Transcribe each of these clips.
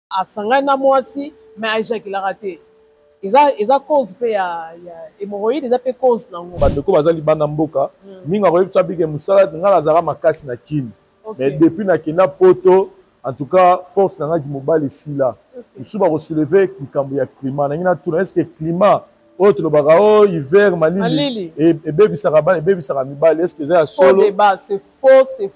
asangani na mwasi mais aéjaculaka te. Eza cause pe ya hémorroïde, eza pe cause nango. Bandeko bazali bana mboka ninga koyebisa bike musala nga nazala makasi na kini. Mais depuis na kina poto en tout cas force nanga ki mobali sila. Musu ba ko soulever likambo ya climat. Na ngina tuna est-ce que climat autre le bagao hiver malili et bébé saraba et bébé saramibali est-ce que ça solo? Faux débat, c'est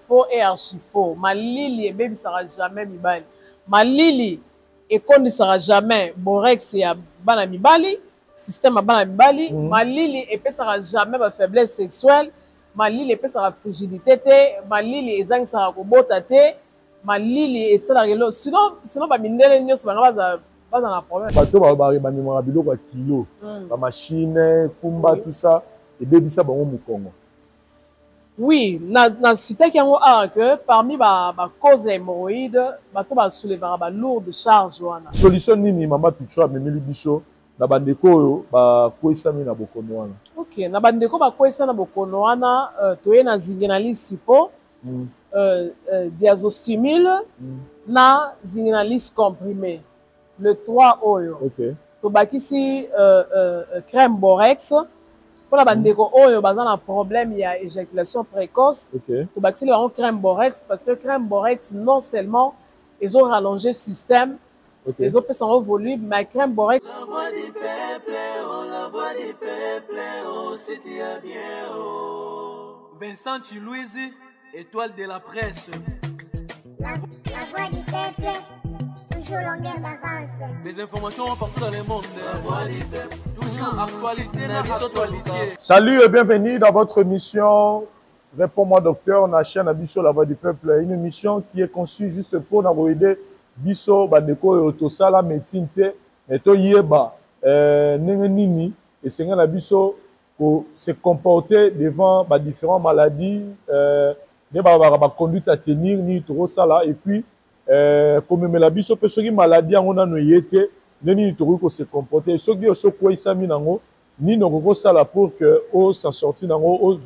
faux et archi faux. Malili et bébé sera jamais mibali. Malili et qu'on ne sera jamais borex et bana mibali, système à bana mibali, malili et sera jamais ma faiblesse sexuelle, malili et sera frigidité, malili et zang sera robota te, malili et sera relo. Sinon ba mindele nyos ba pas un problème. Bato ba mémoire biloko ya kilo, ba machine, kumba tout ça et bébé ça bango mukongo. Oui, na cité qui a que parmi ba cause hémorroïde, bato ba soulever ba lourde charge wana. Solution nini mama Pichu amemeli biso na bandeko oyo ba koisami na bokono wana. OK, na bandeko ba koisa na bokono wana toye na zingenali sipo, diazostimule na zingenalis comprimé. Le 3 oyo. OK. Tobakisi crème borex. Pour la bandeko oyo baza na problème ya éjaculation précoce. OK. Tobakisi le crème borex parce que crème borex non seulement ils ont rallongé le système, ils ont fait son volume, mais crème borex. La voix du peuple, oh, la voix du peuple, oh, si tu as bien, oh. Vincent Chilouise, étoile de la presse. La voix du peuple, toujours longueur d'avance. Les informations partout dans le monde. La voix du peuple, toujours actualité dans actualité. Salut et bienvenue dans votre émission Réponds-moi docteur, on a chaîne à Bisso, la voix du peuple. Une émission qui est conçue juste pour nous aider Bisso, bandeko et autosala médecine te, mais to yeba nini et c'est la Bisso pour se comporter devant différentes maladies, conduite à tenir ni trop ça là et puis comme la Bisso peut se maladie on a noyé ni trop ko se comporter ce qui est quoi ça minango ni no ça là pour que on s'en sortir nango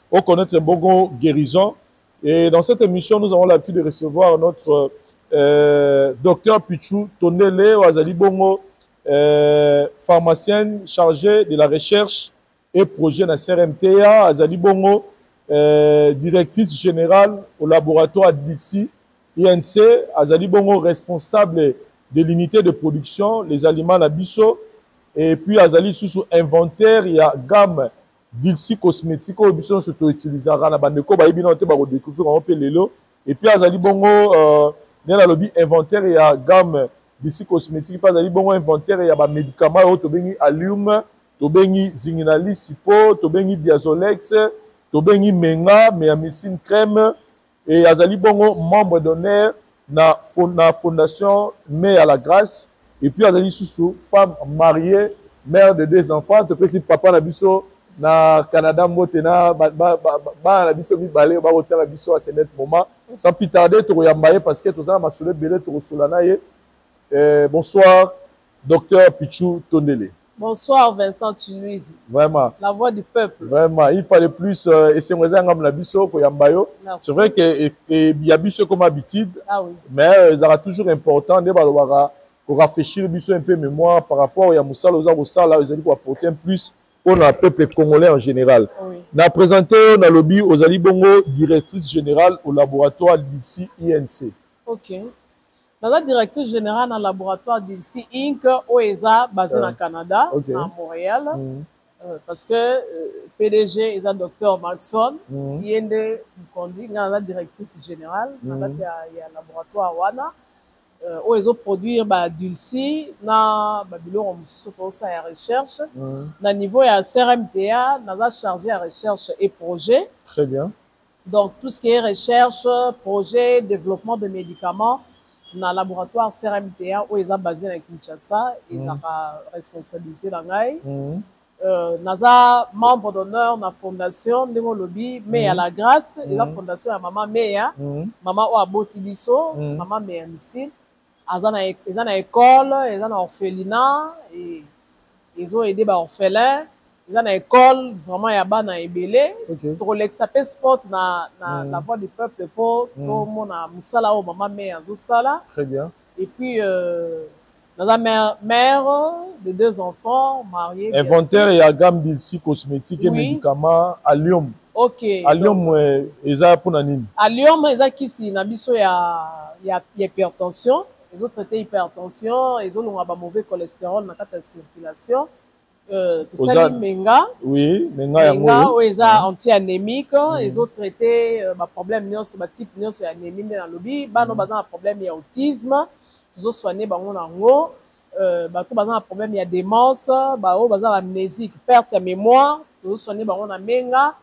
au connaître un bon guérison. Et dans cette émission, nous avons l'habitude de recevoir notre docteur Pichu Tondele Wazali Bongo, pharmacienne chargée de la recherche et projet de la CRMTA, Wazali Bongo, directrice générale au laboratoire d'ici, INC, Wazali Bongo, responsable de l'unité de production, les aliments à Bisso, et puis Wazali sous inventaire, il y a gamme d'ici cosmétique au biso se to utilisera na bandeko ba ibino te ba ko découvrir on peut lelo et puis azali bongo na lobby inventaire ya gamme d'ici cosmétique pas azali bongo inventaire ya ba médicaments o to bengi allium to bengi zingenalis sipo to bengi diazolex to bengi menga meamycine crème et azali bongo membre d'honneur na fondation Mère à la Grâce et puis azali sous femme mariée mère de 2 enfants to pesi papa na biso na Canada motena ba la biso mi balé ba hôtel biso à ce net moment sans plus tarder to yambaye parce que tous ma soule belé to solana ye bonsoir docteur Pichu Tondele. Bonsoir Vincent Chilouise. Vraiment la voix du peuple. Vraiment il fallait plus essayer ngam la biso ko yambayo. C'est vrai que il y a biso comme habitude. Ah oui. Mais ça sera toujours important de balwara pour rafraîchir biso un peu mémoire par rapport à Moussala aux Moussala ils allaient pour apporter un plus pour le peuple congolais en général. Oui. Na présenté dans le lobby aux Ali Bongo, directrice générale au laboratoire d'ici INC. OK. Dans la directrice générale dans le laboratoire d'ici Inc. OESA basé au Canada, à Montréal. Parce que PDG est un docteur Maxon, il est la directrice générale dans le laboratoire Wana. Ils ont produit dulci na babilo ça ya recherche na niveau ya CRMTA na chargé à recherche et projet. Très bien. Donc tout ce qui est recherche, projet, développement de médicaments na laboratoire CRMTA où ils ont basé à Kinshasa, ils ont responsabilité dans ngai. Naza membre d'honneur na fondation Ndemo Lobby mais à la grâce et la fondation à maman Meya, maman Oaboti biso, maman Meya Missine. Ils ont une école, ils ont un orphelinat, et ils ont aidé les orphelins. Ils ont une école, vraiment, il y a un ébélé. Pour l'exapé sport, la voix du peuple, pour tout le monde, Moussala ou Maman Mea, Zoussala. Très bien. Et puis, la mère de 2 enfants, mariée. Inventaire et à gamme d'ici cosmétiques et médicaments à Lyon. Ok. À Lyon, ils pour nanine. À Lyon, ils ont qui nabiso il y a hypertension. Ils ont traité hypertension, ils ont un mauvais cholestérol dans la circulation. Tout ça, menga. Oui, menga, ils ont anti-anémique. Ils ont traité le problème de type anémie dans le lobby. Ils ont un problème d'autisme. Ils ont soigné nango. Ils ont un problème de démence. Ils ont amnésique, perte de mémoire. Ils ont soigné na menga.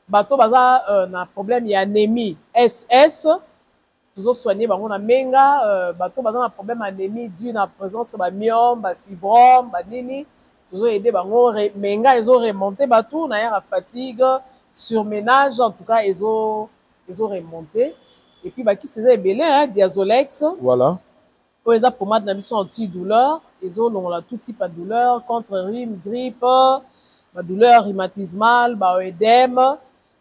Bato baza na problème ya anémie SS toujours soigné bango na menga bato baza na problème anémie dû na présence ba myome ba fibrome ba nini toujours aider bango menga ils ont remonté bato na ya fatigue surménage en tout cas ils ont remonté et puis ba qui c'est belé hein Diazolex voilà pour les pommades na biso antidouleur ils ont longola tout type de douleur contre rhume grippe ba douleur rhumatismale ba œdème.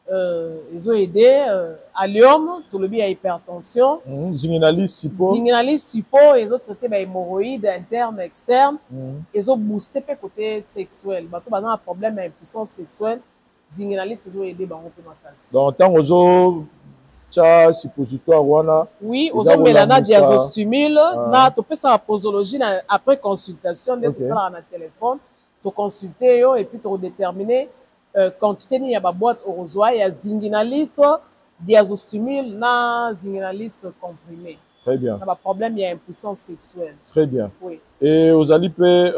Ils ont aidé allium, tout le bien à hypertension. Zinginalise Sipo. Zinginalise Sipo, ils ont traité les hémorroïdes internes, externes. Ils ont boosté le côté sexuel. Bah, tout un problème d'impuissance sexuelle. Zinginalise, ils ont aidé bah, on peut m'attaquer. Donc, tant aux autres, tcha suppositoire wana. Oui, aux autres mélana diazostimule. Na, tu peux ça la posologie après consultation, dès que ça là na téléphone, tu consulter et puis tu déterminer. Quantité ni ya ba boîte orozoa ya zinginalise diazostimule na zinginalise comprimé. Très bien. Na ba problème ya impuissance sexuelle. Très bien. Oui. Et aux alipé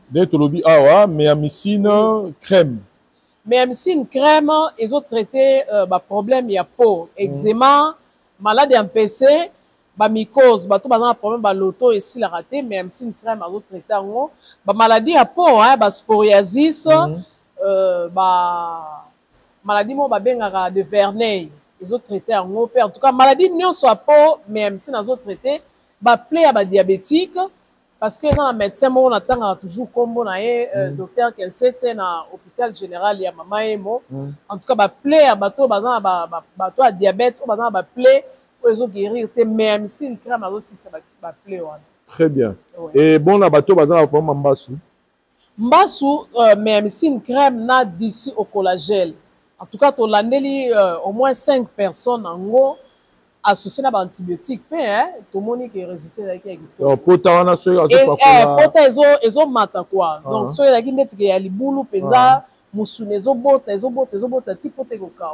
des tolobi awa méamycine crème. Méamycine crème ils ont traité ba problème ya peau, eczéma, maladie MPC, ba mycose, bato baza na problème ba loto ici la raté méamycine crème ils ont traité ngo. Ba maladie ya peau hein ba psoriasis ba maladie mo ba bengaka de Verneuil ils ont traité ngo en tout cas maladie nyonso ya peau même si nazo traité ba plaie ya ba diabétique parce que dans la médecin mo na tanga toujours kombo na ye docteur Kensese na hôpital général ya mama emo en tout cas ba plaie ya bato baza bato ya diabète o baza ba plaie ils ont guérir te méamycine crème azo si ba plaie wana. Très bien. Ouais. Et bon, la bateau, bazar a pas Mbassou. Mbassou, méamycine crème n'a d'ici au collagène. En tout cas, tu as au moins 5 personnes en gros associées à l'antibiotique. Hein, tout le monde qui est résulté avec le pota, on a ce pota, ils ont matin quoi. Donc, ceux qui ont dit qu'il y a les boulous, penda, moussou, ils ont bot, type pote au cas.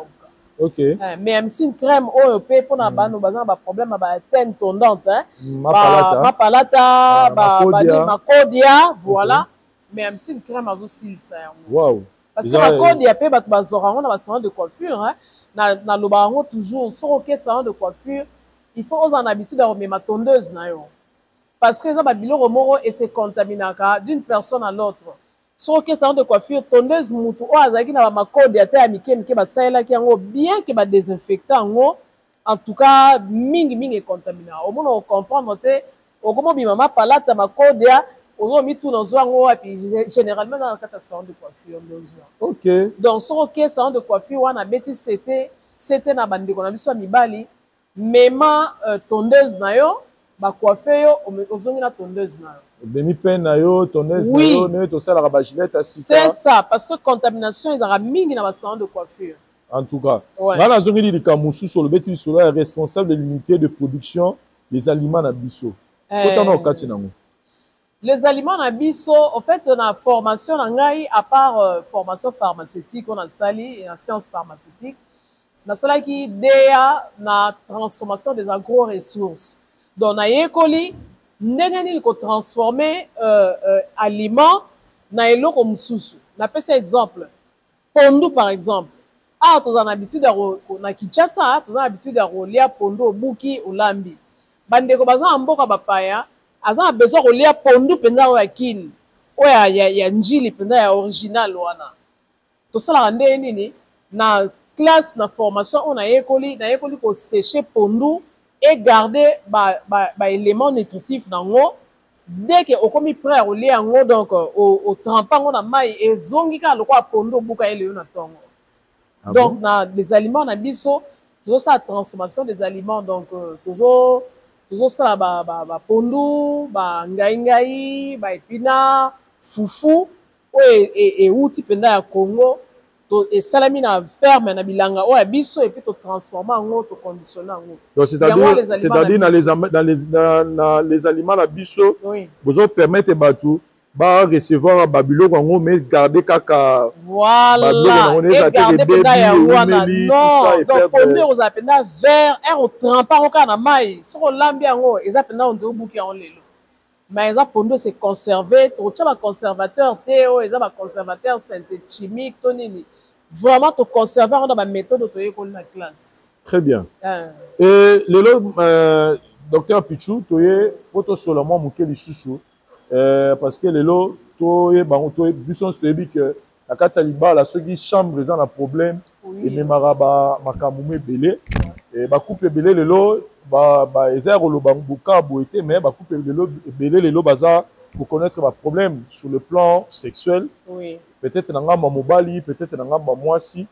Ok. Méamycine crème, OEP, pour na bano, bazan ba problème ba teinte tondante, hein. Mapalata, makodia, voilà. Méamycine crème azo sil ça. Wow. Parce que makodia pe bat bazora on a salon de coiffure, hein. Na lobango toujours, sur OK salon de coiffure, il faut aux en habitude à remettre ma tondeuse na yo. Parce que ça ba biloko moko et se contaminaka d'une personne à l'autre. Sur OK salon de coiffure, tondeuse mutu o azaki na ba makodia te ya mike ba saela ki yango bien que ba désinfectant ngo. En tout cas, mingi contamina. Au moins, on comprend, au moment où maman palata ma codia, on mis tout dans et puis généralement dans le salon de coiffure. Ok. Donc, sur le salon de coiffure, on a bêtis c'était na bande qu'on a vu sur Mibali, même tondeuse na yo, ba coiffeur yo, ozongi na tondeuse na yo. Beni pen na yo, tondeuse na yo, ne to sala ba gilette asika. C'est ça, parce que contamination, il y a mingi dans le salon de coiffure. En tout cas, Mme Zongili Likamoussou sur le bêtis est responsable de l'unité de production des aliments à Bisso. Les aliments à Bisso, en fait, on a formation, à part formation pharmaceutique, on a sali en sciences pharmaceutiques, on a sali qui déa la transformation des agro-ressources. Donc, on a écoli, n'engani ko transformer aliments na eloko mususu. On appelle ça exemple. Pondu par exemple. Ah, tu as l'habitude na Kinshasa, tu as l'habitude de rouler pondo buki ulambi. Bandeko baza mboka bapaya, aza besoin rouler pondo penda o yakini. O ya njili penda ya original wana. To sala ndé nini na classe na formation on a écoli ko sécher pondo et garder ba éléments nutritifs nango. Dès que okomi prêt à rouler yango donc au trempant na mai ezongika lokwa pondo buka ele yo na tongo. Ah donc, bon? Les aliments, on a mis ça, toujours la transformation des aliments. Donc, toujours tozosala bapondu bangaingai baépinard fufu oyo euti mpenza ya Congo esalami na ferme na bilanga oyo ya biso epuis totransforme yango toconditionne yango. Donc c'est-à-dire dans les aliments na biso bozo permettre bato ba recevoir babiloko yango mais garder kaka voilà et garder mpenza yango wana non donc pondu ekozala mpenza vert otrempa yango kaka na mai soki olambi yango eza mpenza ondire obuki yango lelo mais eza pondu c'est conservé totya baconservateur te oyo eza baconservateur synthétique chimique to nini vraiment toconserve yango na baméthode toyekoli na classe. Très bien. Et lelo docteur Pichou toye po tosola mwa moke lisusu parce que lelo toyebango biso toyebi ke na kati ya libala soki chambre eza na problème ememaka makambo ebele bacouple ebele lelo eza ya koloba boka boye te mais bacouple ebele lelo baza koconnaître baproblème sur le plan sexuel peut-être na ngambo mobali peut-être na ngambo mwasi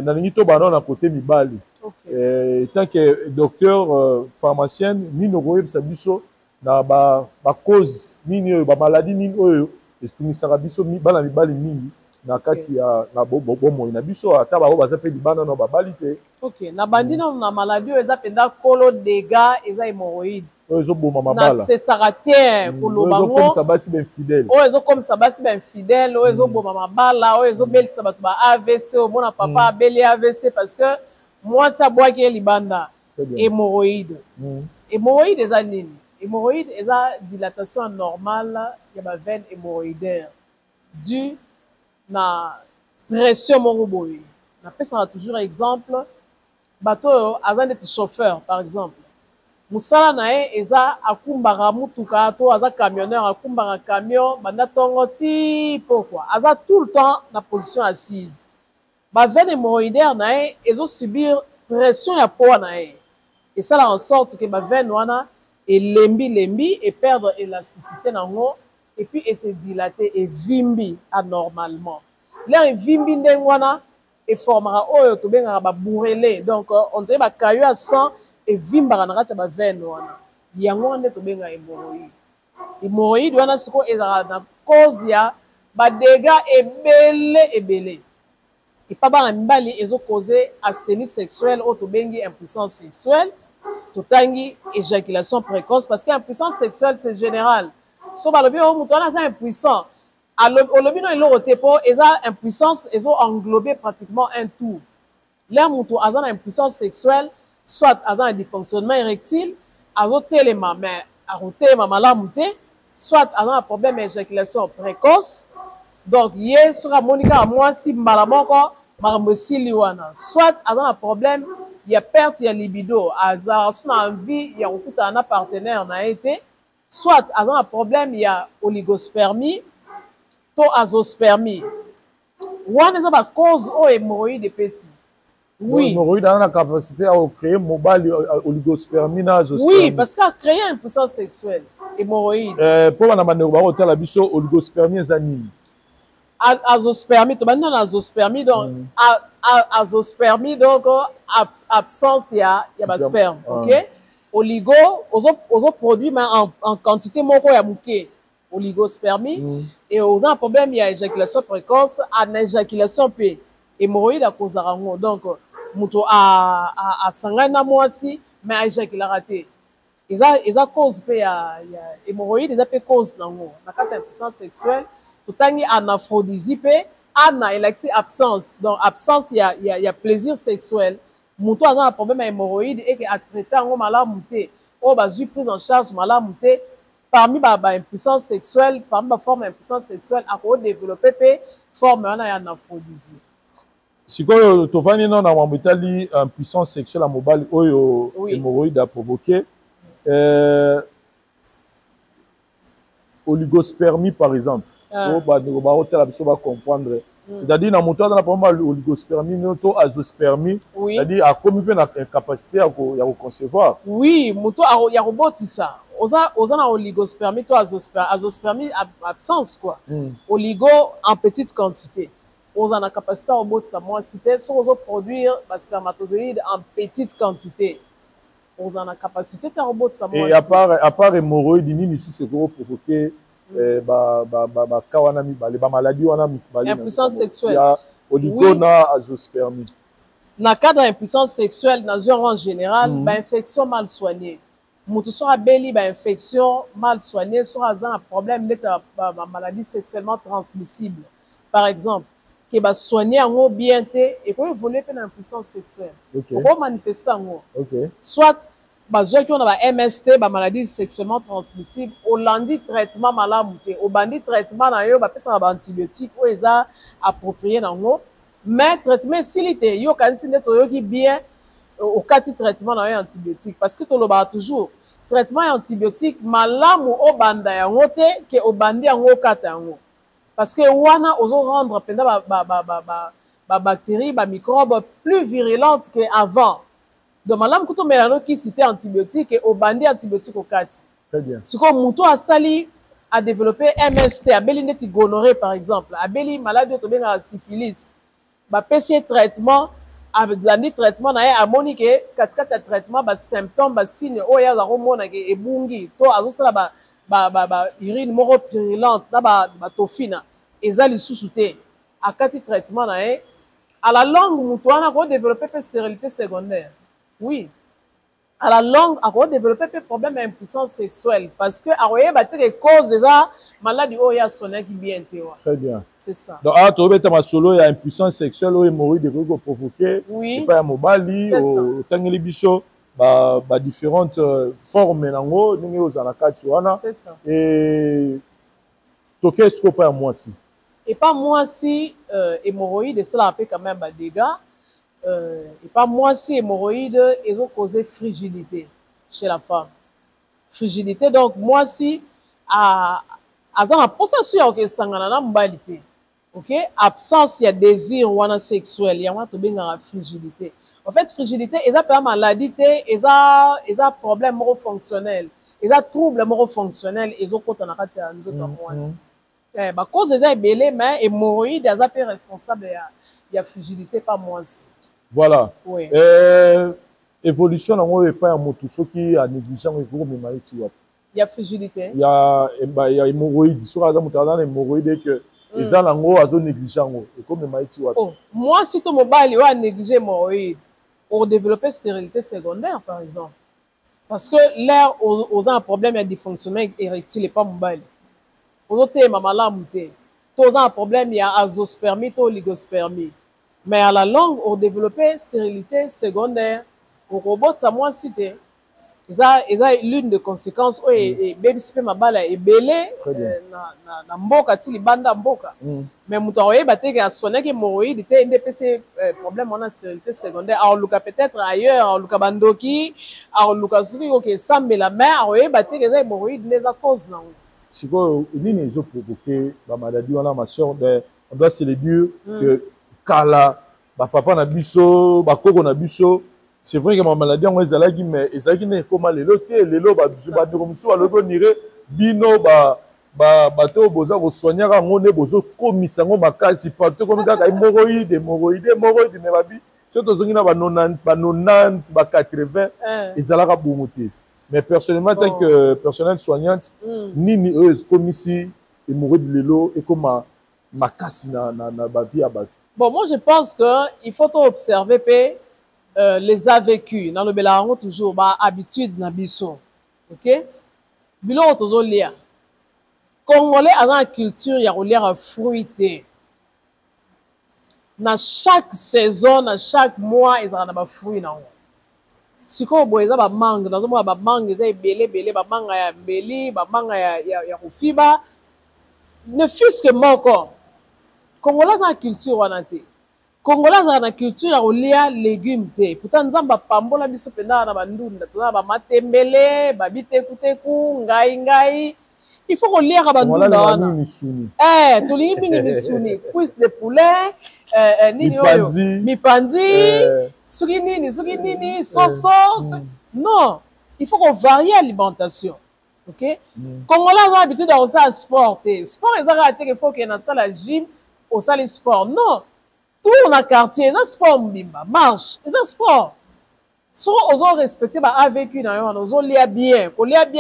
nalingi tobana na côté mibali tant que docteur pharmacienne nini okoyebisa biso na cause nini oyo maladie nini oyo etungisaka biso bana mibali mingi na kati ya na bomoi na biso ata bao baza mpe libanda na babali te. Ok na bandi na maladie oyo eza mpenza kolo dega eza hémorroïde oyo ezoboma mabala nasesaka te koloba ngo ezokomisa basi bainfidèle oyo ezokomisa basi bainfidèle oyo ezoboma mabala oyo ezobelisa bato ba AVC omona papa abeli AVC parce que mwasi abwaki ye libanda hémorroïde. Hémorroïde eza nini? Hémorroïde eza dilatation anormale ya baveine hémorroïdaire due na pression moko boye. Napesaka toujours exemple bato oyo aza neti chauffeur par exemple mosala na ye eza akumbaka mutuka to aza camionneur akumbaka camion banda ntongo ti pokwa aza tout le temps na position assise baveine hémorroïdaire na ye ezosubir pression ya poids na ye esala en sorte que baveine wana elembi et perdre élasticité nango et puis et se dilater et vimbi anormalement l'air vimbi ndenge wana et formera oyo tobengaka babourrelé donc on dirait bakayo ya sang et vimbaka na kati ya baveine wana yango wana nde tobengaka hémorroïde. Hémorroïde wana sikoyo ezalaka na cause ya badega ebele epa bana mibali ezocause asthénie sexuelle oyo tobengi impuissance sexuelle totangi éjaculation précoce parce que impuissance sexuelle c'est général so balobi oyo moto wana aza impuissant olobi no eloko te mpo eza impuissance ezo-englober pratiquement un tout l'air moto aza na impuissance sexuelle soit aza na dysfonctionnement érectile azotelema mais akotelema malamu te soit aza na problème ya éjaculation précoce donc ye soki amoni kaka mwasi mbala moko makambo esili wana soit aza na problème ya perte ya libido azalaka so na envie ya kokutana na partenaire na ye te soit aza na problème ya oligospermie to azospermie wana eza bacause oyo hémorroïde epesi. Oui. Hémorroïde a la capacité à créer mobile oligospermie na azospermie. Oui, parce qu'à créer une puissance sexuelle hémorroïde. Pour la manière ba hôtel biso oligospermie ezanini. Azospermie, to bana na azospermie donc azospermie donc absence ya ba sperme, OK? Oligo ozo produit mais en quantité moko ya muke. Oligospermie et aux un problème il y a éjaculation précoce, en éjaculation p hémorroïde à cause rango donc muto a sangana mwasi mais a éjaculera te. Eza cause pe ya hémorroïde eza pe cause nango na kata impuissance sexuelle totangi anaphrodisi pe ana elexi absence donc absence ya plaisir sexuel muto aza na problème ya hémorroïde et que a traiter yango malamu te o bazui prise en charge malamu te parmi ba impuissance sexuelle parmi ba forme impuissance sexuelle ako développer pe forme wana ya anaphrodisi. Sikoyo tovani non na mamutali impuissance sexuelle à mobile oyo hémorroïde a provoqué oligospermie par exemple. Comprendre. C'est-à-dire na moto na problème oligospermie noto azospermie, c'est-à-dire a comme une capacité à concevoir. Oui, moto ya robotisa. Oza na oligospermie to azospermie absence quoi. Oligo en petite quantité. Oza na capacité à robotisa moi cité so ozo produire ba spermatozoïde en petite quantité. aux en a capacité de robot ça. Et à part hémorroïde, nini si c'est pour provoquer kawana mibale, ba maladie wana mibale. Impuissance sexuelle. Il y a oligona azospermie. Dans le cadre d'impuissance sexuelle, dans un rang général, infection mal soignée. Moutou sera béli, infection mal soignée, sera un problème de maladie sexuellement transmissible. Par exemple, qui va soigner en haut bien et qu'on évolue dans l'impuissance sexuelle. Pour manifester en haut. Soit, qui on a MST, maladie sexuellement transmissible, au lundi traitement malade, au bandit traitement dans yo, ça va antibiotique, ou ils a approprié dans haut. Mais traitement s'il était, yo quand c'est net qui bien au cas de traitement dans un antibiotique parce que tout le monde toujours traitement antibiotique malamu au banda ya ngote que au bandi en haut kata en haut parce que wana ozo rendre pendant ba bactéries ba microbes plus virulentes que avant donc malamu kuto melano qui cité antibiotique et au bandi antibiotique au kati. Très bien. C'est comme muto asali a développé MST a beli neti gonorrhée par exemple a beli maladie to benga syphilis ba PC traitement avec l'année traitement na ya amoni ke katikati ya traitement ba symptômes ba signe oya za romona ke ebungi to azosala ba urine moko purulente na ba tofina eza lisusu te akati traitement na ye à la longue mutu wana ko développer pe stérilité secondaire. Oui, à la longue ako développer pe problème d'impuissance sexuelle parce que aroye ba te cause déjà maladie oya sonné qui bien te wa. Très bien. C'est ça. Donc to beta masolo ya impuissance sexuelle ou hémorroïde ko provoquer oui. Pas ya mobali au tangeli biso ba différentes formes nango ningi ozana kati wana. C'est ça. Et to qu'est-ce que pas moi si. Et pas moi si hémorroïde cela a fait quand même des dégâts. Et pas moi si hémorroïdes, ils ont causé frigidité chez la femme. Frigidité, donc moi si à la possession que sangana mbalité. OK, absence il y a désir ou un sexuel, il y a un la frigidité. En fait, frigidité, ils ont pas maladie, ils ont problème neurofonctionnel, ils ont trouble neurofonctionnel, ils ont quand on a raté un autre moi si. Bah cause ils ont belé mais hémorroïdes, ils ont responsable il y a frigidité pas moi si. Voilà. Oui. Évolution nango et pas un moto ce qui a négligent et gros mais il y a frigidité. Il y a hémorroïde sur la dans hémorroïde que les gens nango azo négligent et comme maïti wa. Oh, moi si ton mobile yo a négligé hémorroïde pour développer stérilité secondaire par exemple. Parce que là aux un problème de dysfonctionnement érectile et pas mobile. Aux autres maman la muté. Tous un problème il y a azospermie ou oligospermie. Mais à la longue, on développait stérilité secondaire. Au robot, ça moi cité. Ils ont l'une des conséquences. Et baby si ma balle est belé. Na mboka tili banda mboka. Mais moutoye batte que sonné que hémorroïde était un DPC problème on a stérilité secondaire. Alors Luca peut-être ailleurs, alors Luca bandoki, alors Luca souki que sambe la mère, alors batte que les hémorroïdes les a cause non. C'est quoi nini ils ont provoqué la maladie on a ma soeur on doit se le dire que kala ba papa na biso ba koko na biso c'est vrai que ma maladie on ezalaki mais ezalaki ne comment lelo te lelo ba biro musu ba logo nire bino ba to boza ko soignera ngone bozo komisa ngo makasi partout comme kaka hémorroïde mais babi c'est to zongi na ba 90 ba 80 ezalaka bongote mais personnellement tant que personnel soignante nini eux komisi hémorroïde lelo et comme makasi na ba vie abatu. Bon, moi je pense qu'il faut observer les AVQ. Dans le Bélarango, toujours, habitude na biso. Ok? Bilo toujours lire. Congolais a une culture, il y a lire fruité. Dans chaque saison, dans chaque mois, ils ont des fruits. Si vous avez des mangues, dans un mangue, ils ont belé, mangue ya beli, mangue ya rufiba. Ne fût-ce que mon corps. Congolais a une culture wanate. Congolais a une culture ya kolia légumes te. Pourtant nzamba pambola biso penda na bandunda. Toza ba matembele, ba bitekuteku, ngai. Il faut kolia ka bandunda wana. Tolingi mingi misuni. Cuisse de poulet, nini oyo. Mipandi. Suki nini, soso. Non, il faut qu'on varie l'alimentation. OK? Congolais a l'habitude à faire sport te. Sport ezaka te qu'il faut que na sala gym au salle sport. Non. Tout dans le quartier, c'est un sport mbimba, marche, c'est un sport. So ozo respecter ba vécu na yo ozo lia bien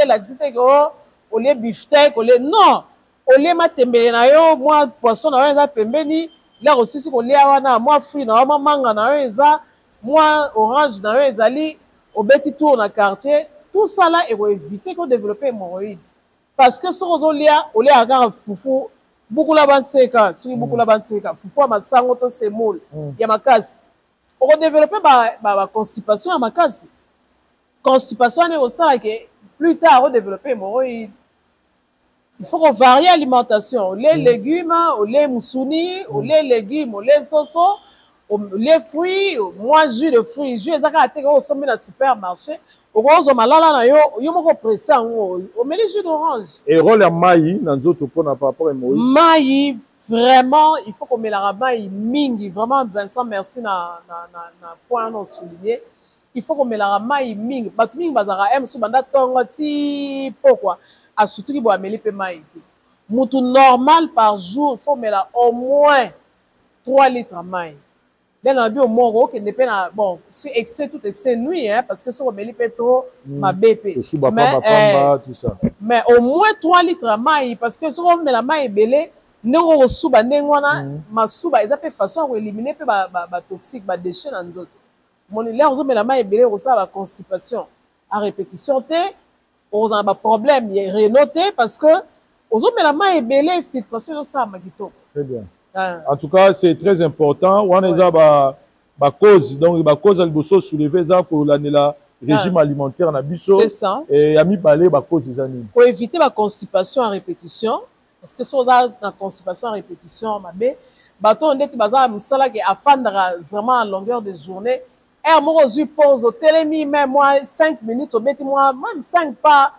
la cité que o lia beefsteak o lia non o lia matembele na yo moi poisson na yo eza pembeni là aussi si ko lia wana moi fruit na yo moi manga na yo eza moi orange na yo ezali obeti tour na quartier tout ça là et ko éviter ko développer hémorroïde parce que so ozo lia o lia encore fufu beaucoup la banseka si beaucoup la banseka fufu masango to semoule ya makasi on développer la constipation à ma case. Constipation est au sein que plus tard on développer hémorroïde. Il faut qu'on varie l'alimentation. Les légumes, les moussouni, les légumes, les soso, les fruits, moi jus de fruits, jus exactement au sommet dans le supermarché. Au rose au malala na yo, yo moko pressé on met les jus d'orange. Et rôle à maï dans d'autres pour n'a pas rapport hémorroïde. Maï vraiment, il faut qu'on met la rabaille mingi. Vraiment, Vincent, merci na point non souligné. Il faut qu'on met la rabaille mingi. Parce que mingi bazara aime sous banda tonga ti pourquoi? A surtout qui boit amélie pe maï. Moutou normal par jour, il faut mettre au moins 3 litres de maï. Là, on a vu au moins que ne pas bon, si excès tout excès nuit hein parce que si on met trop ma BP. Mais au moins 3 litres de maï parce que si on met la maï belé ndenge osuba ndenge wana masuba eza pe façon ya éliminer pe ba toxique ba déchets na nzoto moni leo ozomela mai ebele okosala ba constipation à répétition te ozala ba problème ya rénaux te parce que ozomela mai ebele filtration ezosala kitoko. Très bien. En tout cas c'est très important wana eza ba cause donc ba cause liboso soulever eza kolandela régime alimentaire na biso et ya mibale ba cause eza nini pour éviter ba constipation à répétition. Parce que si on a une constipation à répétition, on dit que afin vraiment à longueur de journée, et moi je pose au télémi même moi 5 minutes au bêtis moi même 5 pas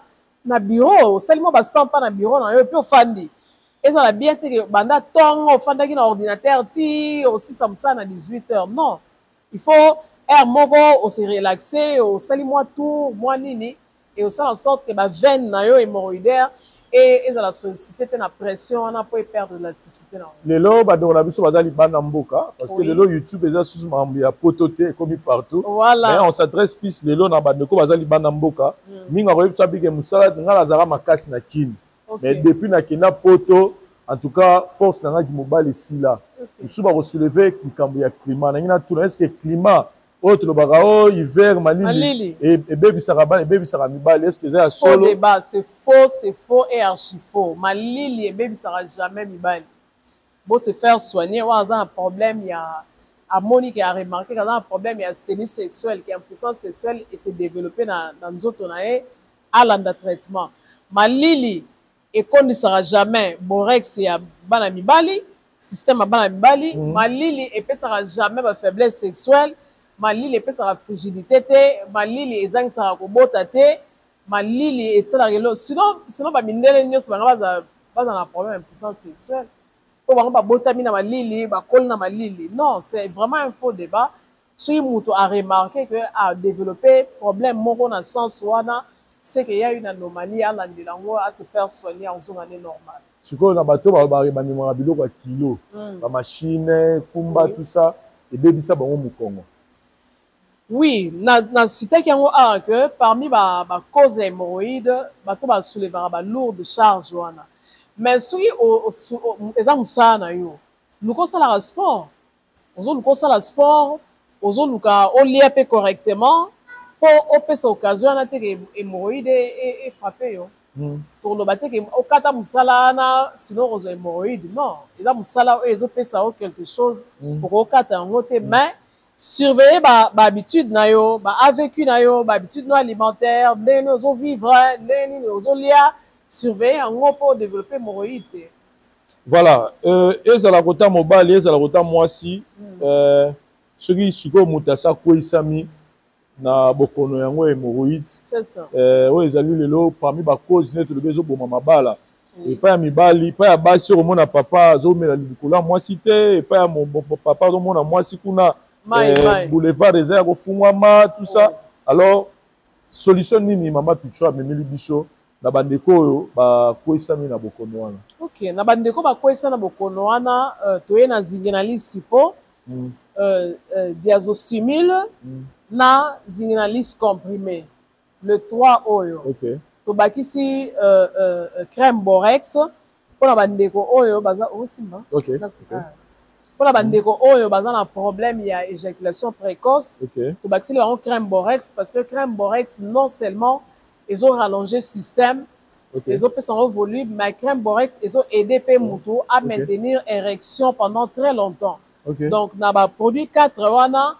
na bureau, seulement 100 pas na bureau na yo puis au fandi. Et ça la bien que banda tong au fanda qui na ordinateur ti aussi ça na 18h. Non. Il faut moko au se relaxer au sali moi tour moi nini et au ça en sorte que ba veine na yo hémorroïdaire et ils ont la sollicité la pression on a pas perdre l'élasticité là les lots ba donc la biso bazali bana mboka parce que les lots YouTube les sous mambo ya pototé comme partout voilà. Mais on s'adresse plus les lots na ba ndeko bazali bana mboka minga ko yebisa bige musala ngala zara makasi na kini mais depuis na kina poto en tout cas force na ngaki mobile ici là sous ba soulever mikambo ya climat na ngina tout est-ce que climat autre le bagao hiver malili et baby sarabane baby saramibal est-ce que c'est solo débat c'est faux et archi faux malili et baby sara jamais mibali bon se faire soigner ou un problème il y a à Monique a remarqué qu'il y a un problème il y a stérile sexuelle qui est impuissance sexuelle et s'est développé dans d'autres nae à l'anda traitement malili et qu'on ne sera jamais borex et bana mibali système à bana mibali malili et peut sera jamais ma faiblesse sexuelle malili epesaka frigidité te malili ezangisaka kobota te malili esalaka elo sinon bamindele nyonso bango baza na problème d'impuissance sexuelle po bango babotami na malili bakoli na malili non c'est vraiment un faux débat soki moto a remarqué que a développé problème moko na sens wana c'est qu'il y a une anomalie alandela yango à se faire soigner en zone année normale sikoyo na bato bandimaka biloko ya kilo bamachine kumba tout ça ebebisa bango mokongo. Oui, na cité qui a que parmi ba cause hémorroïde, bato ba soulevera ba lourde charge wana. Mais si exemple ça na yo, luko sala sport. Ozo luko sala sport, ozo luka o lié correctement pour opesa occasion na te hémorroïde et frapper yo. Pour le battre que au kata musala na sinon ozo hémorroïde non. Eza musala o ezo pesa o quelque chose pour au kata ngote mais surveiller habitude na yo vécu na yo habitude no alimentaire ndenge ozo vivre ndenge nini ozo lia surveiller yango pour développer hémorroïde. Voilà ezala kota mobali ezala kota mwasi soki sikoyo moto asakweyisami na bokono yango hémorroïde oyo ezali lelo parmi bacause nde tolobi ezoboma mabala epai ya mibali epai ya basi okomona papa azomela likolo ya mwasi te epai ya papa azomona mwasi kuna boulevard eza ya kofungwama tout ça alors solution nini mama Picho amemeli biso na bandeko oyo bakweyisami na bokono wana? Ok, na bandeko bakweyisa na bokono wana toye na zingenali sipo diazostimule na Zinginalis comprimé. Le 3 oyo. OK. Tobakisi crème borex pour la bandeko oyo baza aussi ma. OK. Pour la bandeko oyo baza na problème il y a éjaculation précoce. OK. Tobakisi le crème borex parce que crème borex non seulement ils ont rallongé le système, ils ont fait son volume, mais crème borex ils ont aidé Pémoutou à maintenir érection pendant très longtemps. Donc na ba produit 4 wana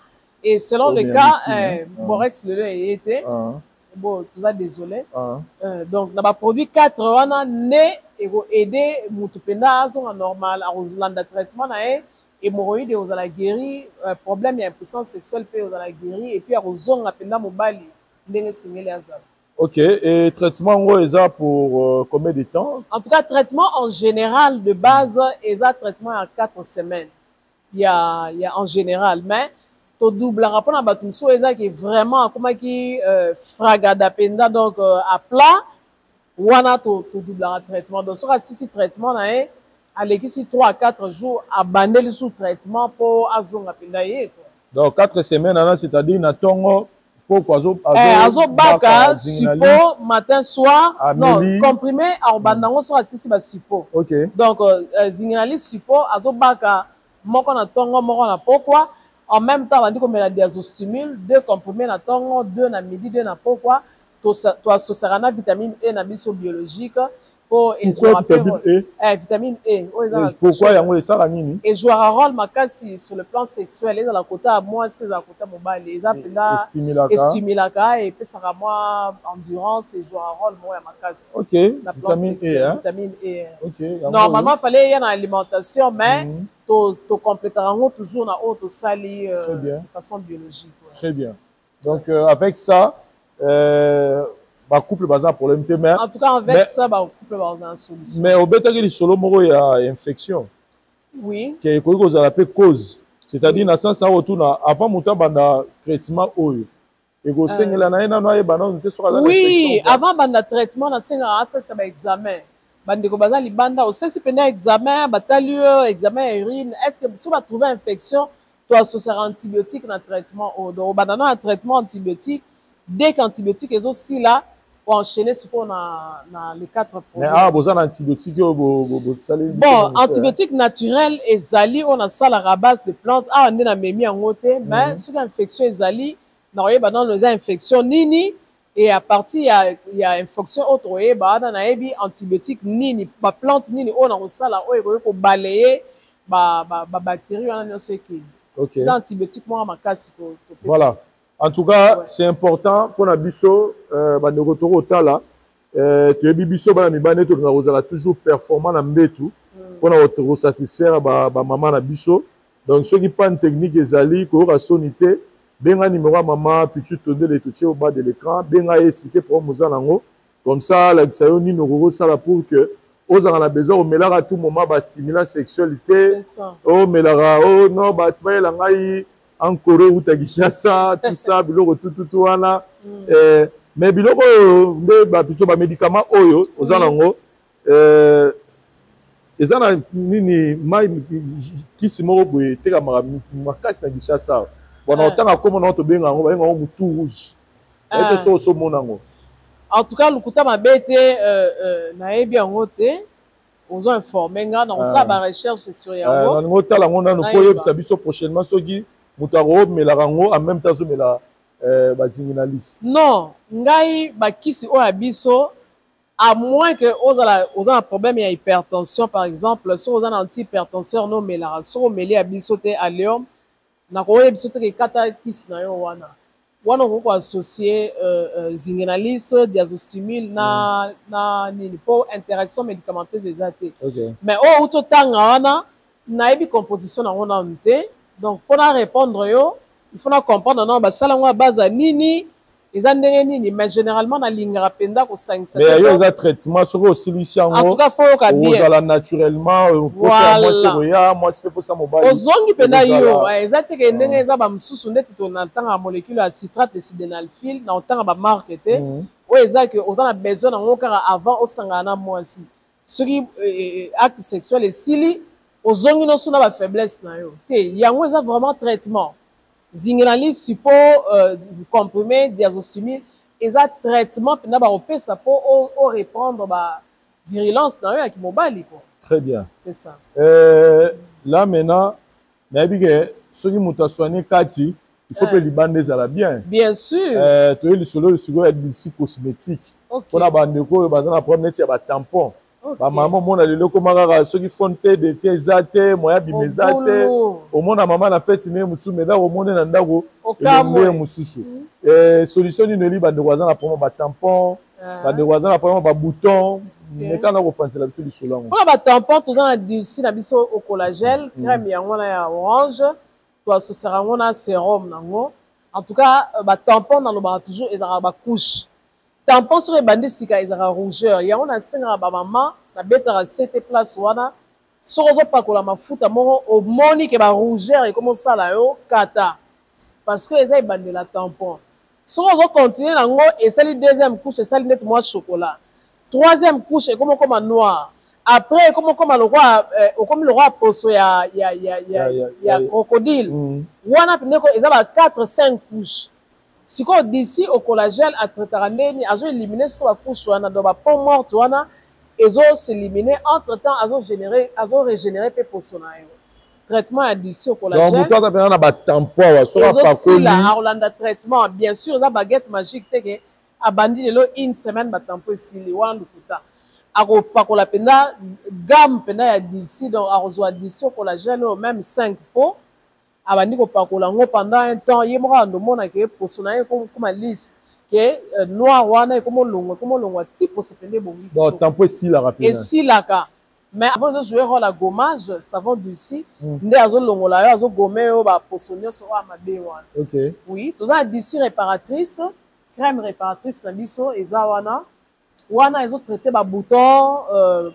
et selon le cas borex le été. Bon, tout ça désolé. Donc, on a produit 4 wana né et aider Moutupenda à son normal, à Rosalanda traitement et hémorroïde aux la guéri, problème et impuissance sexuelle peut aux la guéri et puis à Roson à Penda Mobali, n'est signé les azar. OK, et traitement en gros pour combien de temps? En tout cas, traitement en général de base, ils ont traitement à 4 semaines. Il y a en général, mais to double rapport à Batumso qui est vraiment comme qui fragada penda donc à plat wana to double traitement donc sur si traitement na à l'équipe 3 à 4 jours à bander le sous traitement pour azonga penda ye donc 4 semaines là c'est-à-dire na tongo pour quoi azo baka support matin soir non comprimé à bandango sur si ba support OK donc Zinginalis support azo baka moko na tongo moko na pourquoi. En même temps, on dit qu'on met la diazostimule, 2 comprimés na tongo, 2 na midi, 2 na pourquoi, toi sosarana vitamine E na biso biologique pour vitamine E. Vitamine E. Pourquoi yango esala nini? Et joue un rôle makasi sur le plan sexuel, les à la côté à moi, c'est à côté mobile, les appela estimulaka et puis ça va moi endurance et joue un rôle moi makasi. OK. Vitamine E. Vitamine E. OK. Normalement, fallait y avoir une alimentation mais tu compléteras toujours dans autre sali de façon biologique. Très bien. Donc avec ça couple bazar problème mais en tout cas avec ça couple bazar solution. Mais au betaki solo moko ya infection. Oui. Qui est cause à la cause. C'est-à-dire dans sens na retourna avant muta banda traitement oyo. Et go sengela na ina no yeba no sur la infection. Oui, avant banda traitement na senga ça ba examen. Bandeko baza libanda au sens pendant examen batali examen urine est-ce que si on va trouver infection tu associer antibiotique dans traitement au donc bandana un traitement antibiotique dès qu'antibiotique est aussi là pour enchaîner ce qu'on a dans les 4 problèmes. Mais besoin d'antibiotique bon antibiotique naturel ezali on a ça la base de plantes on est na memi en côté mais sur l'infection ezali na oyeba dans les infections nini. Et à partir il y a infection autre et bah dans na ebi antibiotique nini ba plante nini on a osala o ko balayer ba bactéries on a ce qui OK antibiotique moi makasi to voilà en tout cas c'est important pour na biso ba ndeko to otala to biso ba mibane to na ozala toujours performant na mbetu pour na to satisfaire ba maman na biso donc ceux qui prennent technique ezali ko rasonité benga numéro à maman puis tu te donnes les toucher au bas de l'écran benga expliquer pour nous en comme ça la ça ni nous ça là pour que aux en a besoin au mélange à tout moment ba stimuler sexualité oh mélange oh non ba tu la ngai en Corée ou Kinshasa tout ça biloko tout wana mais biloko de ba plutôt ba médicament oyo aux en ezana nini mai kisimo boye teka makasi na Kinshasa. Bon, autant à comment on te benga on va un moutou rouge. Et que ça monango. En tout cas, le kuta ma bête na ebi en côté aux informés dans ça ba recherche c'est sur yango. On otala ngona no koye biso prochainement soki mutaro mais la rango en même temps so mais la ba Zinginalis. Non, ngai ba kisi o abiso à moins que aux un problème il y a hypertension par exemple, so aux un anti-hypertenseur no mais la so mêlé abiso te allium. Na koye biso te kata kisi na yo wana ko associer Zinginalis diazostimule na nini pour interaction médicamenteuse ezate. Mais auto tanga wana na ebi composition na wana nte donc pour répondre yo il faut na comprendre non ba sala ngwa base nini eza ndenge nini mais généralement na lingara penda ko 5 mais yo za traitement sur au solution en tout cas faut ka bien aux naturellement pour ça moi c'est roya moi c'est pour ça mobile ozongi penda yo eza te ke ndenge eza ba msusu ndeti to na tanga molécule ya citrate de sildenafil na tanga ba marketé o eza que ozana besoin na ngokara avant osangana na mwasi soki acte sexuel et sili ozongi no suna ba faiblesse na yo te yango eza vraiment traitement zingilalis suppo comprimé diazostimine eza traitement pena ba opesa po o reprendre ba virulence na yo ya kimobali quoi. Très bien. C'est ça. Là maintenant, nayebi ke soki moto soigner kati, il faut que libande ezala bien. Bien sûr. Tu es le solo sikoyo ya d'ici cosmétique. OK. Pona bandeko baza na problème neti ya ba tampon. Ba maman mona lelo komaka soki fonte de tezate, moya bimezate. Au monde maman na fête ne musu meda au monde na ndako. Ombe mususu. Solution ni neli bandeko baza na problème ba tampon, bandeko baza na problème ba bouton. Mais quand on reprend la biso du solango. Pour la tampon tous en d'ici na biso au collagène, crème yango na ya orange, to associer yango na sérum nango. En tout cas, ba tampon dans le bar toujours ezara ba couche. Tampon sur les bandits sika ezara rougeur. Yango na singa ba maman na betara 7 place wana. So ozo pakola mafuta moko au moni ke ba rougeur et comment ça la yo kata. Parce que ezay bandé la tampon. So ozo continuer nango et celle deuxième couche et celle net moi chocolat. Troisième couche et comment comme noir. Après comment le roi poso ya crocodile. Wana pineko ezaba 4-5 couches. Siko d'ici au collagène à traitera azo éliminer ce que la couche wana do ba peau morte wana ezo s'éliminer entre-temps azo régénérer pe poso na yo. Traitement à d'ici au collagène. Donc toi tu as ba tampon so pas coller. La Orlando traitement bien sûr la baguette magique te abandi lelo une semaine ba tampon sili wana lukuta. Ako pakola penda gamme penda ya d'ici donc arozwa d'ici au collagène au même 5 pots. Abandi ko pakola ngo pendant un temps yemora ndomona ke poso na ye comme lisse que noir wana comme longo type poso pende bongi. Donc tampon sila rapide. Et silaka. Mais avant de jouer la gommage savon d'ici ndé azo longo la yo azo gommer yo ba poso nyoso wa mabe wana. OK. Oui, tout ça d'ici réparatrice, crème réparatrice na biso eza wana ils ont traité ba bouton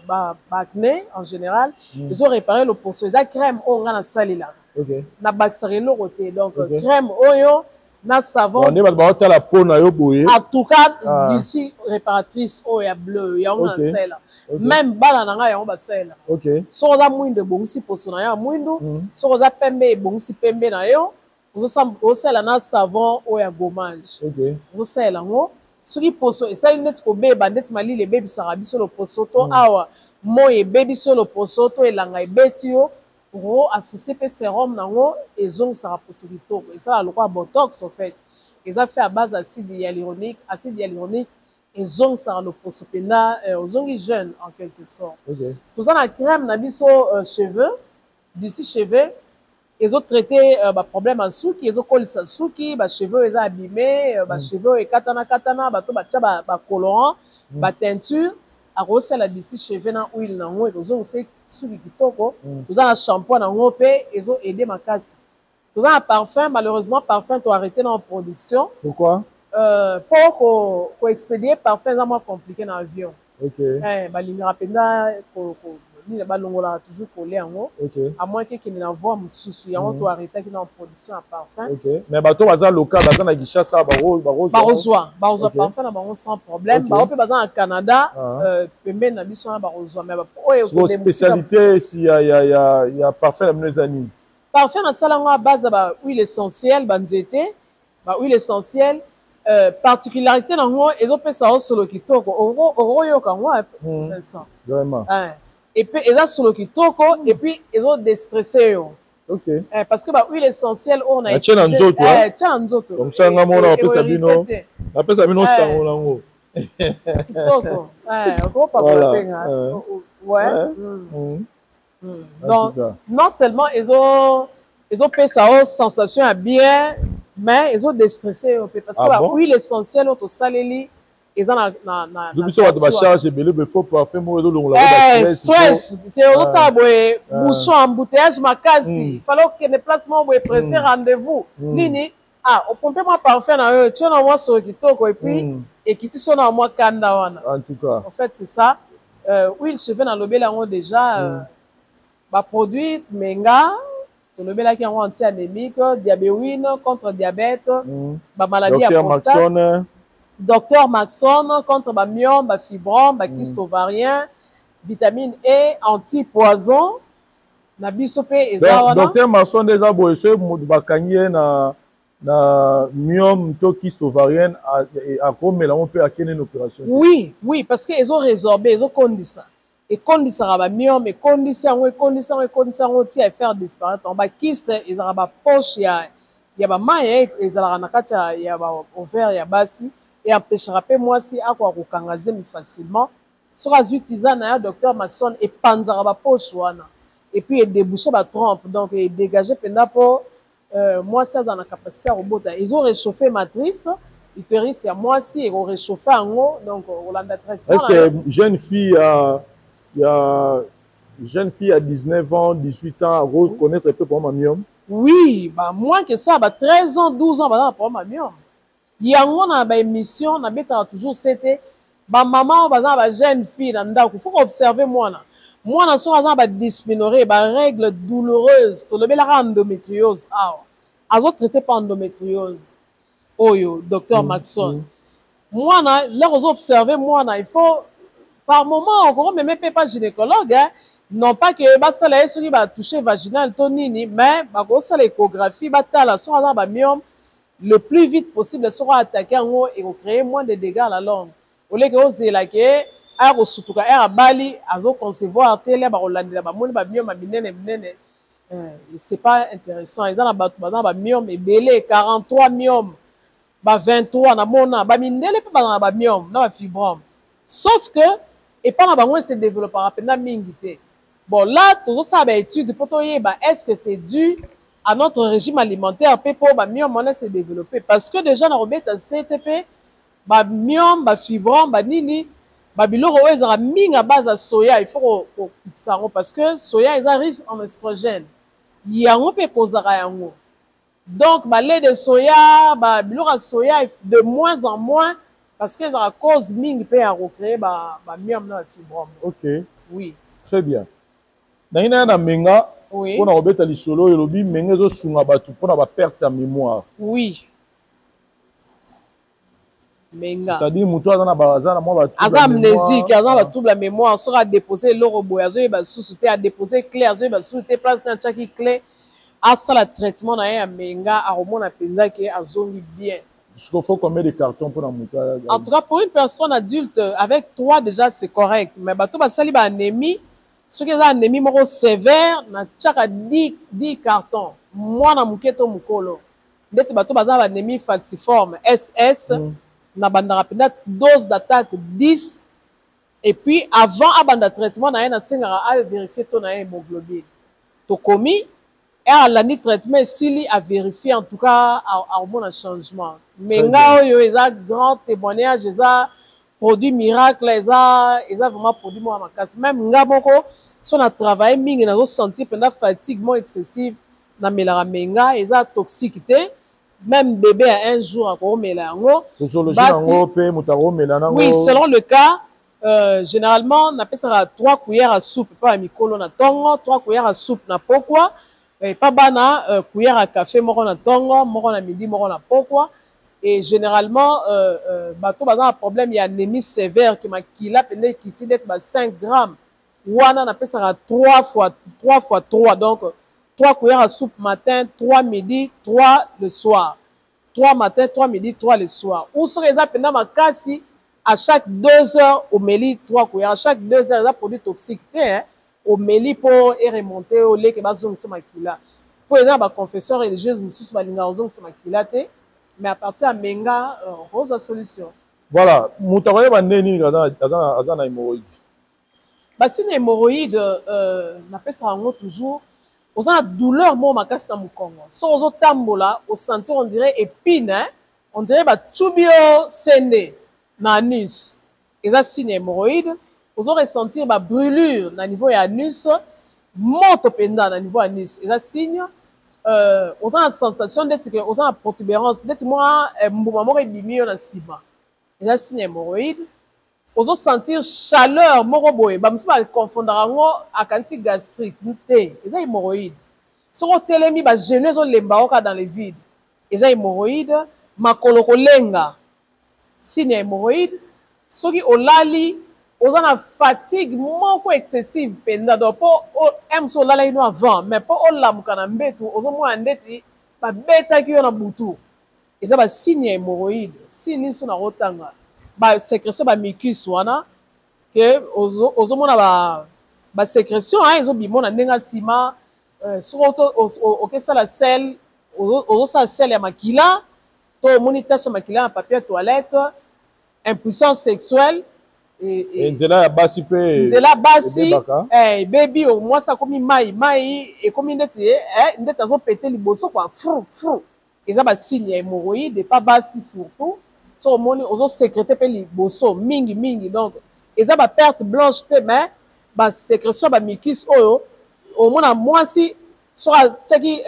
ba acné en général, ils ont réparé le poso eza crème o nga na salila. OK. Na baxarelo côté donc crème oyo na savon. On est ba la peau na yo boye. En tout cas d'ici réparatrice o ya bleu ya on sel. Même bala na nga ya on ba sel. OK. So za mwindo bongisi poso na ya mwindo, so za pembe bongisi pembe na yo. Ozo sel na savon o ya gommage. OK. Ozo sel ngo soki poso esali neti kobeba ndeti malili ebebisaka biso lo poso to awa moi ebebi so lo poso to elanga ebeti yo ro associé pe sérum nango ezongisaka poso kitoko esala lokola botox en fait eza fait à base d'acide hyaluronique ezongisaka lo poso pena ozongi jeune en quelque sorte. Toza na crème na biso cheveux d'ici cheveux ils ont traité problème en souki, ils ont collé sa souki, cheveux ils ont abîmé, cheveux et katana, bato ba colorant, teinture, à rosser la d'ici cheveux na huile na ngo, ils ont aussi souki kitoko, ils ont un shampoing na ngo pe, ils ont aidé ma casse. Ils ont un parfum, malheureusement parfum tu arrêté dans la production. Pourquoi? Pour expédier parfum c'est moins compliqué dans l'avion. OK. Balinga penda ni ba longola toujours collé en haut. À moins que qu'il n'envoie mususu ya on doit arrêter qui dans production à parfum. OK. Mais bato baza local baza na Kinshasa barozwa parfum na bango sans problème. Ba ope baza en Canada pembe na biso na barozwa mais oyo spécialité si ya parfum na mnezani. Parfum na salango à base ba huile essentielle banzete, ba huile essentielle particularité na ngo ezopesa o solo kitoko oro yoka ngo ça. Vraiment. Et puis ils ont solo kitoko et puis ils ont déstressé. OK. Parce que bah huile essentielle on a utilisé nzoto. Comme ça ngamona apesa bino. Apesa bino sango lango. Kitoko. On pas penga. Ouais. Donc non seulement ils ont fait ça sensation à bien mais ils ont déstressé parce que bah huile essentielle on to saleli ils ont na depuis ça va charge belé be faut parfum mo do longo la stress que on ta boy bouchon embouteillage makasi fallait que ne placement boy pressé rendez-vous nini on pompe moi parfum na yo tu na moi so kitoko et puis et kiti so na moi kanda wana en tout cas en fait c'est ça huile cheveux na lobela ngo déjà ba produit menga to lobela ki ngo anti-anémique diabéwine contre diabète ba maladie à prostate Docteur Maxon contre ba myome, ba fibrome, ba kyste ovarien, vitamine E, anti-poison. Na biso pe eza wana. Docteur Maxon déjà boyé ba kanye na na myome to kyste ovarienne akomela ngo mpe akende na opération. Oui, oui, parce que ils ont résorbé, ils ont condensé. Et condensé ba myome, et condensé ngo ti à faire disparaître en bas kyste, ils ont ba poche ya ba maye, ils ont na kati ya ba ovaire ya basi et empêchera pe moi si akwa ko kangaze facilement. Sur azutiza na ya docteur Maxon et panzara ba poche wana. Et puis il déboucher ba trompe, donc il dégager penda pour moi ça dans la capacité à robota. Ils ont réchauffé matrice, utérus il y a moi si ils ont réchauffé en haut, donc on l'a traitement. Est-ce que jeune fille jeune fille à 19 ans, 18 ans, à reconnaître un peu pour ma myome? Oui, bah moins que ça, bah 13 ans, 12 ans, bah pour ma myome. Il y a une émission, on a toujours c'était bah maman, bah jeune fille, il faut observer moi là. Moi, on a souvent des dysménorrhée, des règles douloureuses. Tu le la endométriose. Ah, autres traité par endométriose. Oh yo, docteur Maxon. Moi, là, vous observez, moi, il faut, par moment, encore, même pas gynécologue, hein, non pas que ça là, ceux qui va toucher vaginal, tonini, mais ça l'échographie, la soirée, myome, le plus vite possible, sera attaqué en haut et créer moins de dégâts à la langue. Au lieu que vous ayez là, air surtout air bali azo concevoir télé ba rolandi ba moni ba myome minene c'est pas intéressant ils ont ba myome belé 43 myome ba 23 na mona ba minele pe ba myome na ba fibrome sauf que et pas na bango se développer rapidement mingité. Bon là tout ça ba étude pour toyer ba est-ce que c'est dû à notre régime alimentaire pe pour ba myome on se développer parce que déjà na robeta CTP ba myome ba fibrome ba nini Babiloro ezara minga base à soya il faut ko kitsango parce que soya est riche en estrogène. Yango pe kozara yango. Donc ba lait de soya, babiloro soya de moins en moins parce que ça cause mingi pe à recréer ba myome na fibrome. OK. Oui. Très bien. Na na menga oui. Pona obeta lisolo elobi menga zo sunga batu pona ba perte ya mémoire. Oui. C'est-à-dire muto azana bazana moi ba amnésique azana ba trouble la mémoire sera déposer le robot azo ba sous-souté à déposer clé azo ba sous-souté place na chaki clé à ça le traitement na ya menga a remona penza que azongi bien. Est-ce qu'il faut combien de cartons pour la muto? En tout cas pour une personne adulte avec 3 déjà c'est correct mais bato ba sali ba anémie ce qui est anémie moko sévère na chaka 10 cartons moi na muketo mukolo ndeti bato bazana ba anémie falciforme SS na banda rapide dose d'attaque 10 et puis avant abanda traitement na na singara a vérifier ton na hémoglobine to komi et à l'année traitement sili à vérifier en tout cas à un changement mais nga yo eza grand témoignage eza produit miracle eza vraiment produit moi makas même nga moko son a travaillé mingi na sentir pendant fatigue moins excessive na melara menga eza toxicité. Même bébé à un jour à Romélango. Oui, selon le cas, généralement, on appelle ça 3 cuillères à soupe, pas à micolo na tongo, 3 cuillères à soupe na pourquoi, et pas bana cuillère à café, moro na tongo, moro na midi, moro na pourquoi. Et généralement, bateau bazan un problème, il y a anémie sévère qui m'a kila pendant qui tient d'être 5 grammes. Ou on appelle ça 3 fois 3, donc 3 cuillères à soupe matin, 3 midi, 3 le soir. 3 matin, 3 midi, 3 le soir. Ou sur les pendant ma casse, à chaque 2 heures, au méli 3 cuillères. À chaque 2 heures, il y a produit toxicité, hein, au méli pour remonter au lait que bazon sur ma kila. Pour exemple, ma confesseur religieuse, monsieur sur ma lingaozon sur ma kila, mais à partir de menga, rose la solution. Voilà, moutaroye ba neni azana hémorroïde. Bah si une hémorroïde, on appelle ça toujours. On a douleur moi ma casse dans mon congo. So on tambola, au sentir on dirait épine, hein? On dirait bah tubio sende na anus. Et ça signe hémorroïde. On ressentir bah brûlure na niveau ya anus, monte pendant na niveau anus. Et ça signe on a la sensation d'être que on a la protubérance d'être moi mbuma moko ebimi na sima. Et ça signe hémorroïde. Ozo sentir chaleur moko boye ba musu ba confondra ngo akanti gastrique té eza hémorroïde soko telemi ba genou zo lemba oka dans le vide eza hémorroïde makolo kolenga signe hémorroïde soki olali oza na fatigue moko excessive penda do po aime so lala ino avant mais po olamuka na mbetu ozo mwa ndeti ba beta ki yo na butu et ça va signe hémorroïde signe sur la rotanga ba sécrétion ba mucus wana que ozomona ba sécrétion hein ils ont bimona ndenga sima sur OK ça la sel ça sel ya makila to monitation makila na papier toilette impuissance sexuelle et nzela ya basi pe nzela basi baby au moins ça comme mai et comme ndeti ndeti azo péter liboso kwa fru eza ba signe ya hémorroïde pas basi surtout so moni ozo sécréter pe liboso mingi donc eza ba perte blanche te mais ba sécrétion ba mucus oyo au mona mwasi soit teki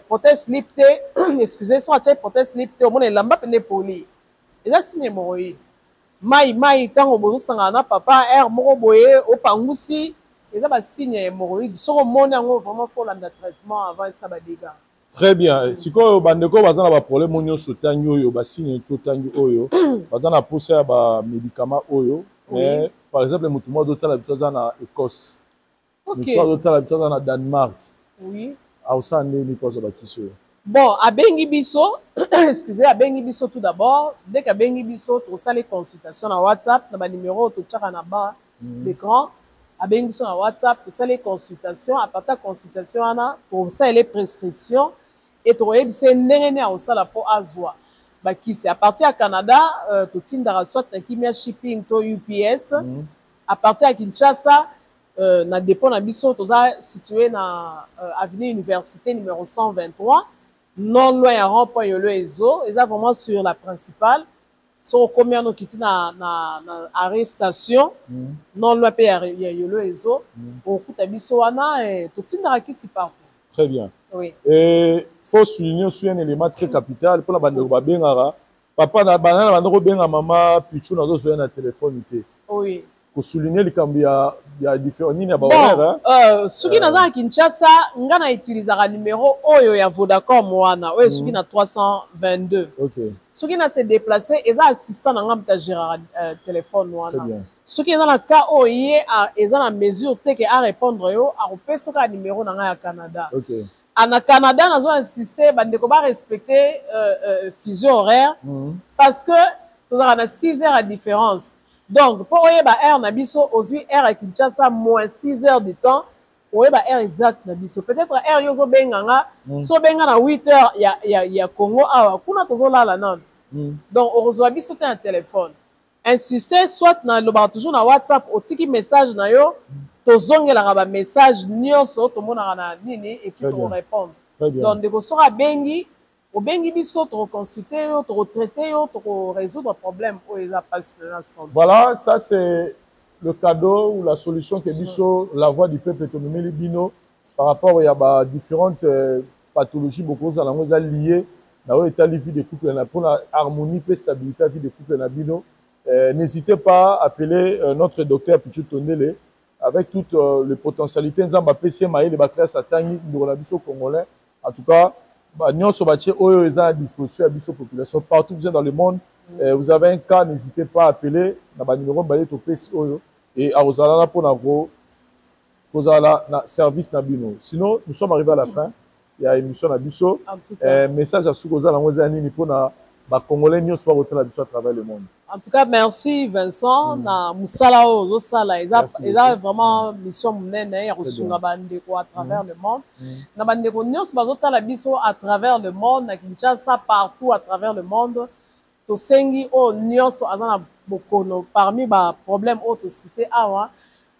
prothèse lip te excusez soit teki prothèse lip te au mona elamba pe ne poli eza signe hémorroïde mai tango bozosanga na papa air moko boye opangusi eza ba signe hémorroïde soko moni yango vraiment faut landa traitement avant ça ba dégâts. Très bien. Sikoyo bandeko baza na ba problème nyonso tangi oyo ba signe to tangi oyo baza na pousse ya ba médicament oyo mais par exemple mutu mo do tala biso za na Écosse. Mutu do tala biso za na Danemark. Oui. Ausa ndeni ko za ba kiso. Bon, à Bengi Bisso, excusez, à Bengi Bisso tout d'abord, dès qu'à Bengi Bisso, tu as les consultations à WhatsApp, tu as numéro, tu as en bas l'écran, à Bengi Bisso à WhatsApp, tu as les consultations, à partir de la consultation, tu as les prescriptions, et tu as la peau à joie. À partir du Canada, tu as soit un shipping, tu UPS, à partir de Kinshasa, na dépôt na biso, tu as situé dans avenue Université numéro 123. Non loin à rond-point Yolo Ezo, ils sont vraiment sur la principale. Sur combien nous quittons na arrestation, non loin à Yolo Ezo, au coup d'Abissoana et tout le monde qui s'y parle. Très bien. Oui. Et faut souligner sur un élément très capital pour la bande de Babengara. Papa na banana bande de Benga maman Pichou na zo sur un téléphone ité. Oui. Pour souligner les cambi ya différents ni na ba horaire. Suki na za Kinshasa ngana utilisera numéro oyo ya Vodacom wana oyo suki na 322. OK. Suki na se déplacer eza assistant na ngam gérer téléphone wana. Très bien. Suki eza na cas oyo eza na mesure te que à répondre yo a repesa ka numéro na nga ya Canada. OK. En Canada nazo insister bande ko ba respecter fuseau horaire parce que nous avons 6 heures de différence. Donc, pour y avoir heure nabiso, aujourd'hui heure à Kinshasa moins 6 heures de temps, pour y avoir heure exacte nabiso. Peut-être heure yozo benganga, so benga na 8 heures y a Congo awa, kuna tozo la la non. Donc, heureusement biso un téléphone. Insister soit na loba toujours na WhatsApp, au tiki message na yo, tozongela ba message nyonso to mona na nini et puis to répondre. Donc, de ko sora bengi au bengi biso to consulter yo to traiter yo to résoudre problème où ils a passé dans la santé. Voilà, ça c'est le cadeau ou la solution que biso la voix du peuple autonomie libino par rapport à différentes pathologies beaucoup za lango za liées na o état vie de couple na pour la harmonie et stabilité vie de couple na bino. N'hésitez pas à appeler notre docteur Pichu Tondele avec toute les potentialités nzamba PC maïle ba classe atangi ndora biso congolais. En tout cas nous sommes à disposition de la population. Partout vous êtes dans le monde, vous avez un cas, n'hésitez pas à appeler. Numéro et à Rosalana pour le service. Sinon, nous sommes arrivés à la fin. Il y a une émission à Bisso. Message à Soukoza, pour les Congolais, nous sommes à travers le monde. En tout cas, merci Vincent. Na Moussala Ozosala, ils ont vraiment mission munene à travers le monde. Na bandeko nyonso bazotala biso à travers le monde, na Kinshasa partout à travers le monde. To sengi o nyonso azana bokono parmi ba problème o to cité awa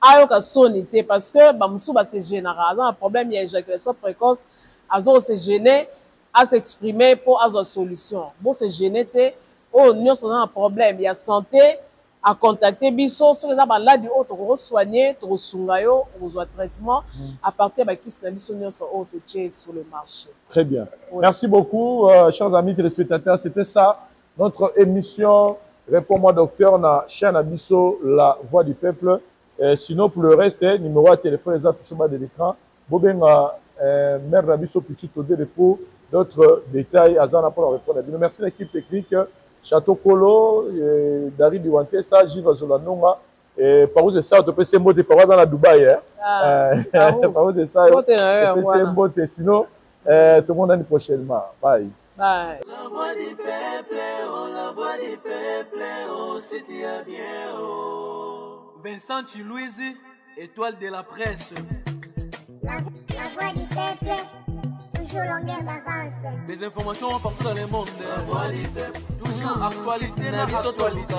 ayoka sonité parce que ba musu ba se général un problème il y a éjaculation précoce azo se gêner à s'exprimer pour avoir solution. Bon se gêner te oh nous avons un problème il y a santé à contacter biso sur les maladies autres pour soigner pour sungayo pour traitement à partir de qui c'est biso nous sur autre sur le marché. Très bien. Oui. Merci beaucoup chers amis téléspectateurs, c'était ça notre émission Réponds-moi docteur na chaîne Abisso la voix du peuple. Sinon pour le reste numéro de téléphone les affiches bas de l'écran bobenga mère Abisso petit de pour d'autres détails azana pour répondre. Merci l'équipe technique Château Kolo, Dari Diwantesa, Jiva Zolanonga, et par où c'est ça, tu peux se mbote par dans la Dubaï. Par où c'est ça, tu peux se mbote, sinon, tout le monde a une prochainement. Bye. Bye. La voix du peuple, oh, la voix du peuple, oh, si tu as bien, oh. Vincent Chilouizi, étoile de la presse. La voix du peuple, toujours longueur d'avance. Les informations partout dans le monde. La voix du peuple, toujours actualité, actualité.